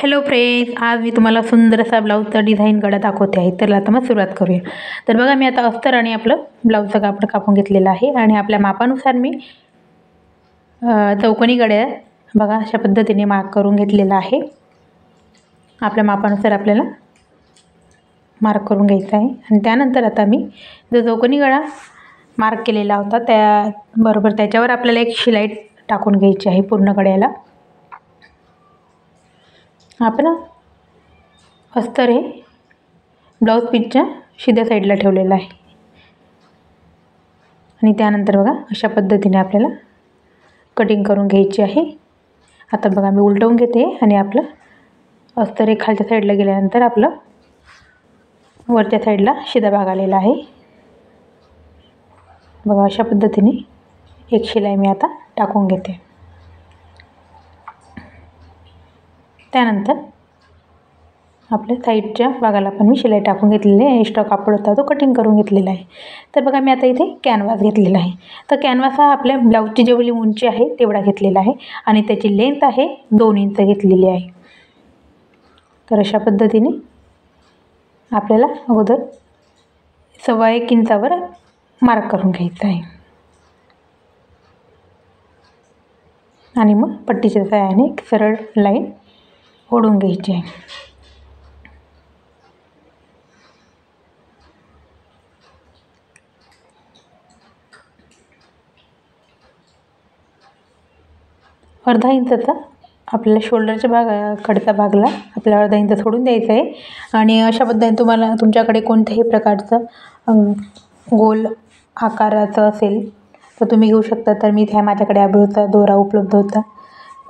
Hello friends, आज मी तुम्हाला सुंदर असा ब्लाऊजचा डिझाईन गळा दाखवते आहे. तर आता मग सुरुवात करूया. तर बघा, मी आता अस्तर आणि आपलं ब्लाऊजचं कापड कापून घेतलेलं आहे आणि आपल्या मापानुसार मी चौकोनी गळ्या बघा अशा पद्धतीने मार्क करून घेतलेला आहे. आपल्या मापानुसार आपल्याला मार्क करून घ्यायचा आहे आणि त्यानंतर आता मी जो चौकोनी गळा मार्क केलेला होता त्याबरोबर त्याच्यावर आपल्याला एक शिलाई टाकून घ्यायची आहे पूर्ण गळ्याला. आपण अस्तर हे ब्लाऊज पीसच्या शिद्या साईडला ठेवलेलं आहे आणि त्यानंतर बघा अशा पद्धतीने आपल्याला कटिंग करून घ्यायची आहे. आता बघा मी उलटवून घेते आणि आपलं अस्तर हे खालच्या साईडला गेल्यानंतर आपलं वरच्या साईडला शिदा भाग आलेला आहे. बघा अशा पद्धतीने एक शिलाई मी आता टाकून घेते. त्यानंतर आपल्या साईडच्या भागाला पण मी शिलाई टाकून घेतलेली आहे. एक्स्ट्रा कापड होता तो कटिंग करून घेतलेला आहे. तर बघा मी आता इथे कॅनव्हास घेतलेला आहे. तर कॅनव्हास हा आपल्या ब्लाऊजची जेवढी उंची आहे तेवढा घेतलेला आहे आणि त्याची लेंथ आहे 2 इंच घेतलेली आहे. तर अशा पद्धतीने आपल्याला अगोदर 1.25 इंचावर मार्क करून घ्यायचा आहे आणि मग पट्टीच्या सहाय्याने एक सरळ लाईन ओढून घ्यायची आहे. अर्धा इंचाचा आपल्याला शोल्डरच्या कडचा भागला आपल्याला अर्धा इंच सोडून द्यायचा आहे आणि अशा पद्धतीने तुम्हाला तुमच्याकडे कोणत्याही प्रकारचं गोल आकाराचं असेल तर तुम्ही घेऊ शकता. तर मी इथे माझ्याकडे आयब्रोचा दोरा उपलब्ध होता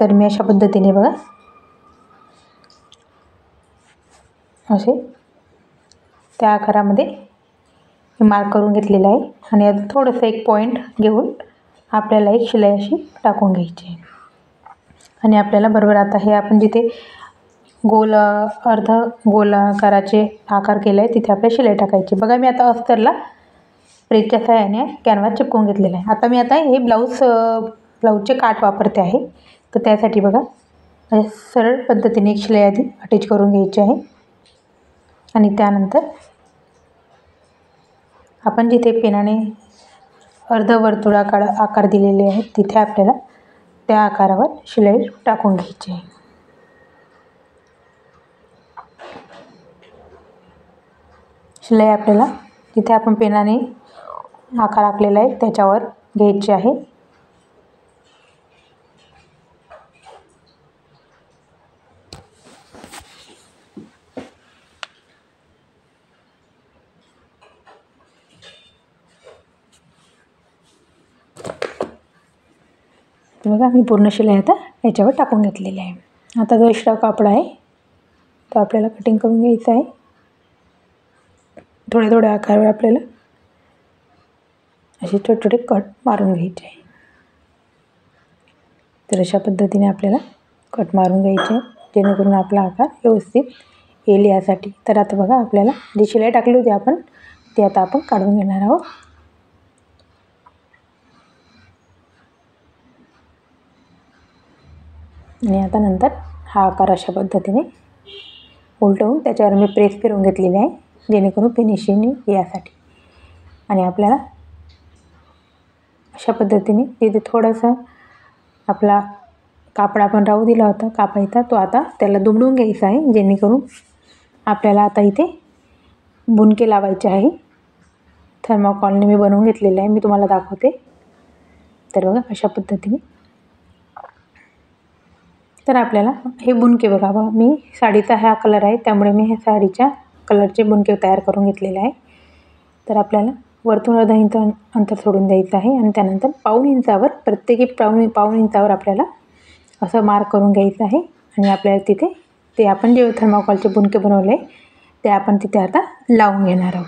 तर मी अशा पद्धतीने बघा असे त्या आकारामध्ये मार्क करून घेतलेलं आहे आणि आता थोडंसं एक पॉईंट घेऊन आपल्याला एक शिलाई अशी टाकून घ्यायची आहे आणि आपल्याला बरोबर आता हे आपण जिथे अर्ध गोल आकाराचे आकार केले आहे तिथे आपल्याला शिलाई टाकायची. बघा मी आता अस्तरला प्रेसच्या सहाय्याने कॅनव्हास चिपकवून घेतलेला आहे. आता मी आता हे ब्लाऊजचे काठ वापरते आहे. तर त्यासाठी बघा सरळ पद्धतीने एक शिलाई आधी अटॅच करून घ्यायची आहे आणि त्यानंतर आपण जिथे पेनाने अर्धवर्तुळाकार आकार दिलेले आहेत तिथे आपल्याला त्या आकारावर शिलाई टाकून घ्यायची आहे. शिलाई आपल्याला जिथे आपण पेनाने आकार आखलेला आहे त्याच्यावर घ्यायची आहे. बघा मी पूर्ण शिलाई आता याच्यावर टाकून घेतलेली आहे. आता जो एक्स्ट्रा कापड आहे तो आपल्याला कटिंग करून घ्यायचा आहे. थोड्या थोड्या आकारावर आपल्याला असे छोटे छोटे कट मारून घ्यायचे आहे. तर अशा पद्धतीने आपल्याला कट मारून घ्यायचे आहे जेणेकरून आपला आकार व्यवस्थित येईल यासाठी. तर आता बघा आपल्याला जी शिलाई टाकली होती आपण ती आता आपण काढून घेणार आहोत. आणि आता नंतर हा आकार अशा पद्धतीने उलटवून त्याच्यावर मी प्रेस फिरवून घेतलेली आहे जेणेकरून फिनिशिंग यासाठी. आणि आपल्याला अशा पद्धतीने तिथे थोडंसं आपला कापड आपण राहू दिला होता कापायचा तो आता त्याला दुमडून घ्यायचा आहे जेणेकरून आपल्याला आता इथे बुनके लावायचे आहे. थर्माकॉलने मी बनवून घेतलेले आहे, मी तुम्हाला दाखवते. तर बघा अशा पद्धतीने तर आपल्याला हे बुनके बघा मी साडीचा हा कलर आहे त्यामुळे मी हे साडीच्या कलरचे बुनके तयार करून घेतलेले आहे. तर आपल्याला वरतून अर्धा इंच अंतर सोडून द्यायचं आहे आणि त्यानंतर पाऊण इंचावर प्रत्येकी पाऊण इंचावर आपल्याला असं मार्क करून घ्यायचं आहे आणि आपल्याला तिथे ते आपण जे थर्माकॉलचे बुनके बनवले ते आपण तिथे आता लावून घेणार आहोत.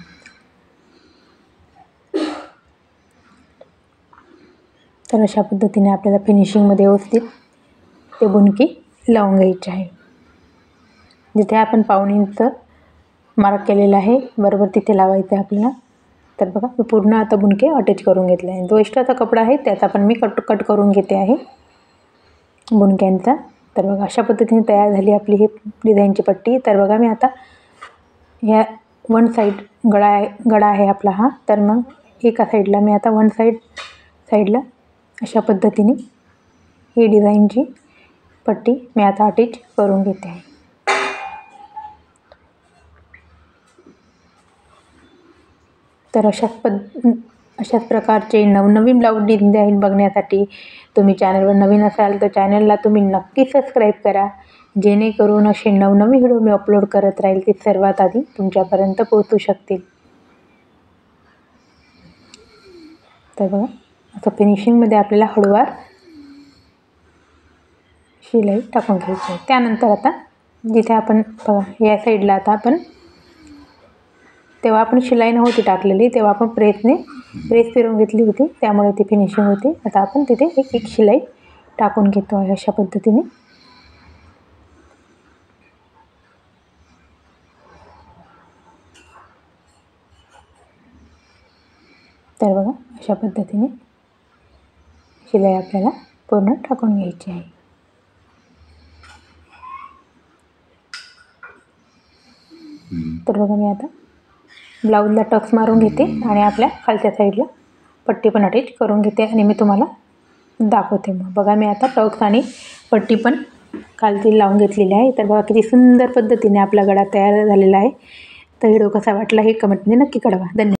तर अशा पद्धतीने आपल्याला फिनिशिंगमध्ये व्यवस्थित ते बुनके लावून घ्यायचे आहे. जिथे आपण पाऊण इंच मार्क केलेलं आहे बरोबर तिथे लावायचं आहे आपल्याला. तर बघा मी पूर्ण आता बुनके अटॅच करून घेतले आहे. जो एक्स्ट्राचा कपडा आहे त्याचा पण मी कट करून घेते आहे बुनक्यांचा. तर बघा अशा पद्धतीने तयार झाली आपली ही डिझाईनची पट्टी. तर बघा मी आता ह्या वन साईड गळा आहे आपला हा. तर मग एका साईडला मी आता वन साईडला अशा पद्धतीने ही डिझाईनची पट्टी मी आता अटॅच करून घेते आहे. तर अशाच प्रकारचे नवनवीन ब्लाऊज डिझाईन बघण्यासाठी तुम्ही चॅनलवर नवीन असाल तर चॅनलला तुम्ही नक्की सबस्क्राईब करा, जेणेकरून असे नवनवीन व्हिडिओ मी अपलोड करत राहील ते सर्वात आधी तुमच्यापर्यंत पोहोचू शकतील. तर बघा असं फिनिशिंगमध्ये आपल्याला हळूवार शिलाई टाकून घ्यायची आहे. त्यानंतर आता जिथे आपण बघा या साईडला आता आपण तेव्हा आपण शिलाई नव्हती टाकलेली, तेव्हा आपण प्रेस फिरवून घेतली होती, त्यामुळे ती फिनिशिंग होती. आता आपण तिथे एक शिलाई टाकून घेतो आहे अशा पद्धतीने. तर बघा अशा पद्धतीने शिलाई आपल्याला पूर्ण टाकून घ्यायची आहे. तर बघा मी आता ब्लाऊजला टक्स मारून घेते आणि आपल्या खालच्या साईडला पट्टी पण अटॅच करून घेते आणि मी तुम्हाला दाखवते. मग बघा मी आता टक्स आणि पट्टी पण खालची लावून घेतलेली आहे. तर बघा किती सुंदर पद्धतीने आपला गळा तयार झालेला आहे. तर व्हिडिओ कसा वाटला हे कमेंटमध्ये नक्की कळवा. धन्यवाद.